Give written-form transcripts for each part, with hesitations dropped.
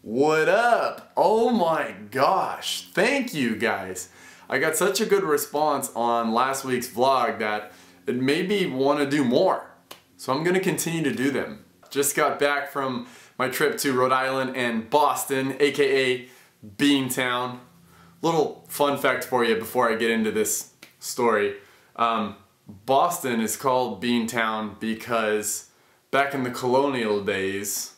What up? Oh my gosh, thank you guys. I got such a good response on last week's vlog that it made me want to do more. So I'm gonna continue to do them. Just got back from my trip to Rhode Island and Boston, aka Beantown. Little fun fact for you before I get into this story. Boston is called Beantown because back in the colonial days,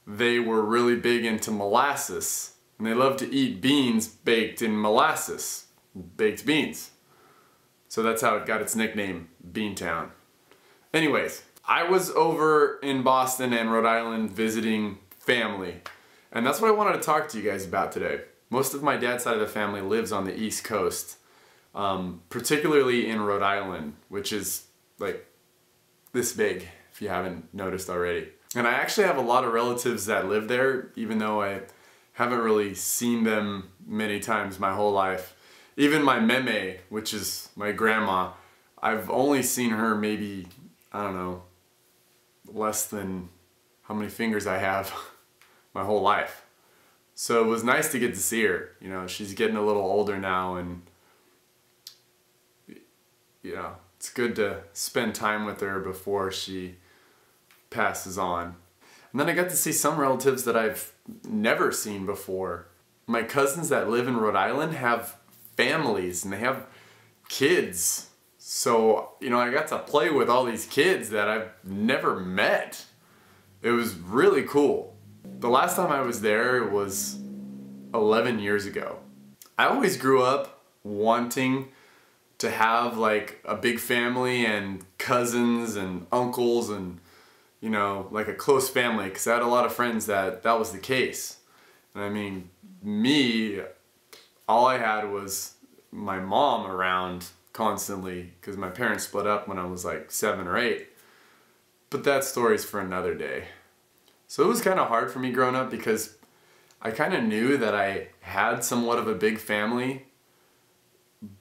they were really big into molasses, and they loved to eat beans baked in molasses, baked beans. So that's how it got its nickname, Beantown. Anyways, I was over in Boston and Rhode Island visiting family, and that's what I wanted to talk to you guys about today. Most of my dad's side of the family lives on the East Coast, particularly in Rhode Island, which is like this big, if you haven't noticed already. And I actually have a lot of relatives that live there, even though I haven't really seen them many times my whole life. Even my meme, which is my grandma, I've only seen her maybe, I don't know, less than how many fingers I have my whole life. So it was nice to get to see her. You know, she's getting a little older now, and you know, it's good to spend time with her before she passes on. And then I got to see some relatives that I've never seen before. My cousins that live in Rhode Island have families and they have kids. So, you know, I got to play with all these kids that I've never met. It was really cool. The last time I was there was 11 years ago. I always grew up wanting to have like a big family and cousins and uncles and, you know, like a close family, because I had a lot of friends that was the case. And I mean, me, all I had was my mom around constantly because my parents split up when I was like 7 or 8. But that story's for another day. So it was kind of hard for me growing up because I kind of knew that I had somewhat of a big family,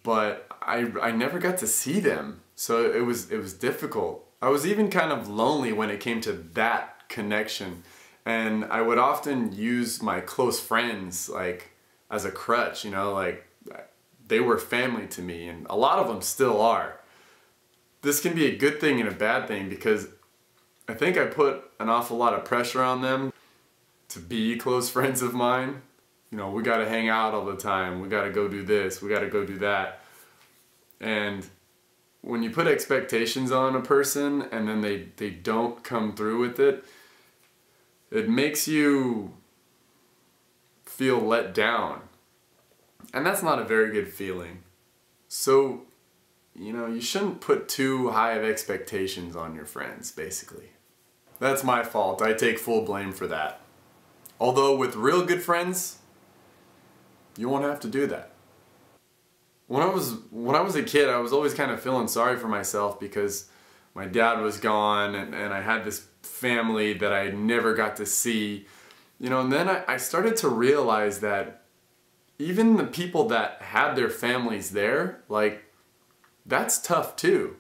but I never got to see them. So it was difficult. I was even kind of lonely when it came to that connection. And I would often use my close friends like as a crutch, you know, like they were family to me, and a lot of them still are. This can be a good thing and a bad thing because I think I put an awful lot of pressure on them to be close friends of mine. You know, we gotta hang out all the time, we gotta go do this, we gotta go do that. And when you put expectations on a person and then they don't come through with it, it makes you feel let down. And that's not a very good feeling. So, you know, you shouldn't put too high of expectations on your friends, basically. That's my fault. I take full blame for that. Although with real good friends, you won't have to do that. When I was a kid, I was always kind of feeling sorry for myself because my dad was gone and I had this family that I never got to see. You know, and then I started to realize that even the people that had their families there, like, that's tough too.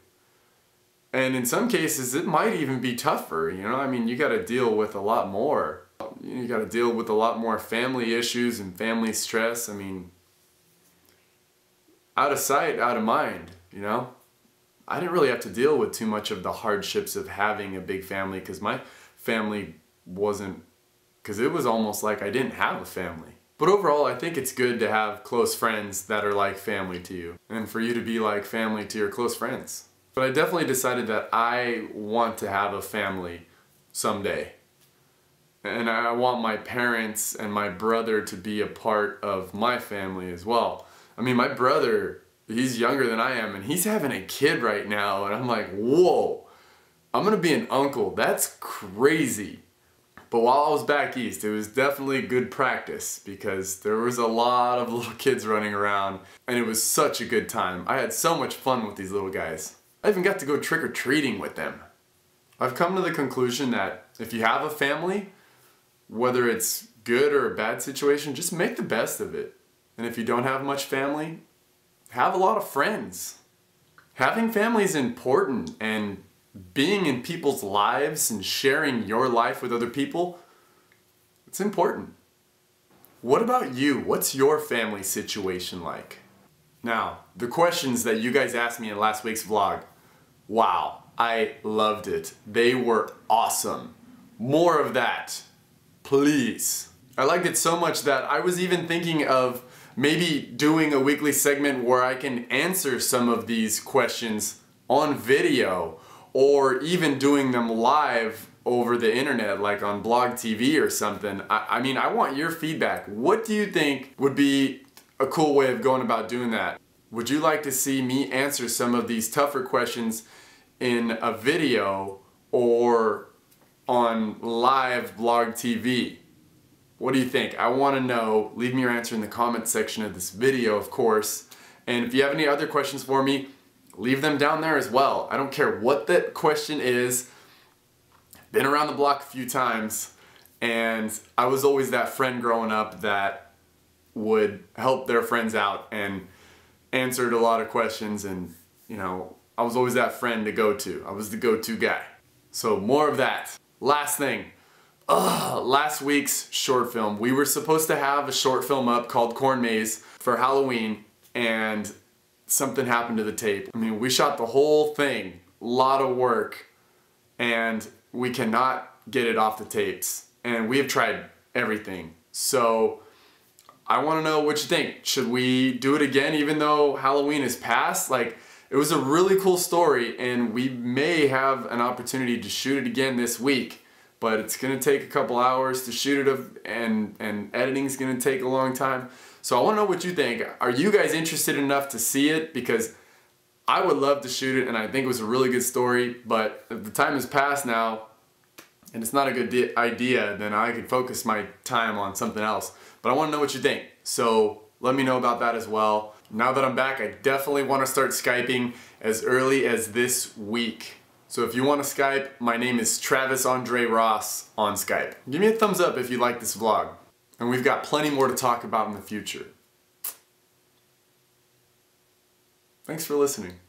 And in some cases, it might even be tougher, you know? I mean, you gotta deal with a lot more. You gotta deal with a lot more family issues and family stress. I mean, out of sight, out of mind, you know? I didn't really have to deal with too much of the hardships of having a big family because my family wasn't, because it was almost like I didn't have a family. But overall, I think it's good to have close friends that are like family to you and for you to be like family to your close friends. But I definitely decided that I want to have a family someday. And I want my parents and my brother to be a part of my family as well. I mean, my brother, he's younger than I am, and he's having a kid right now, and I'm like, whoa, I'm gonna be an uncle. That's crazy. But while I was back east, it was definitely good practice because there was a lot of little kids running around, and it was such a good time. I had so much fun with these little guys. I even got to go trick-or-treating with them. I've come to the conclusion that if you have a family, whether it's good or a bad situation, just make the best of it. And if you don't have much family, have a lot of friends. Having family is important, and being in people's lives and sharing your life with other people, it's important. What about you? What's your family situation like? Now, the questions that you guys asked me in last week's vlog, wow, I loved it. They were awesome. More of that, please. I liked it so much that I was even thinking of maybe doing a weekly segment where I can answer some of these questions on video, or even doing them live over the internet, like on Blog TV or something. I mean, I want your feedback. What do you think would be a cool way of going about doing that? Would you like to see me answer some of these tougher questions in a video or on live Blog TV? What do you think? I want to know. Leave me your answer in the comment section of this video, of course. And if you have any other questions for me, leave them down there as well. I don't care what the question is. Been around the block a few times, and I was always that friend growing up that would help their friends out and answered a lot of questions, and you know, I was always that friend to go to. I was the go-to guy. So more of that. Last thing. Last week's short film. We were supposed to have a short film up called Corn Maze for Halloween, and something happened to the tape. I mean, we shot the whole thing, a lot of work, and we cannot get it off the tapes. And we have tried everything. So I want to know what you think. Should we do it again even though Halloween is past? Like, it was a really cool story, and we may have an opportunity to shoot it again this week. But it's gonna take a couple hours to shoot it, and editing's gonna take a long time. So I wanna know what you think. Are you guys interested enough to see it? Because I would love to shoot it, and I think it was a really good story, but if the time has passed now, and it's not a good idea, then I could focus my time on something else. But I wanna know what you think. So let me know about that as well. Now that I'm back, I definitely wanna start Skyping as early as this week. So if you want to Skype, my name is Travis Andre Ross on Skype. Give me a thumbs up if you like this vlog. And we've got plenty more to talk about in the future. Thanks for listening.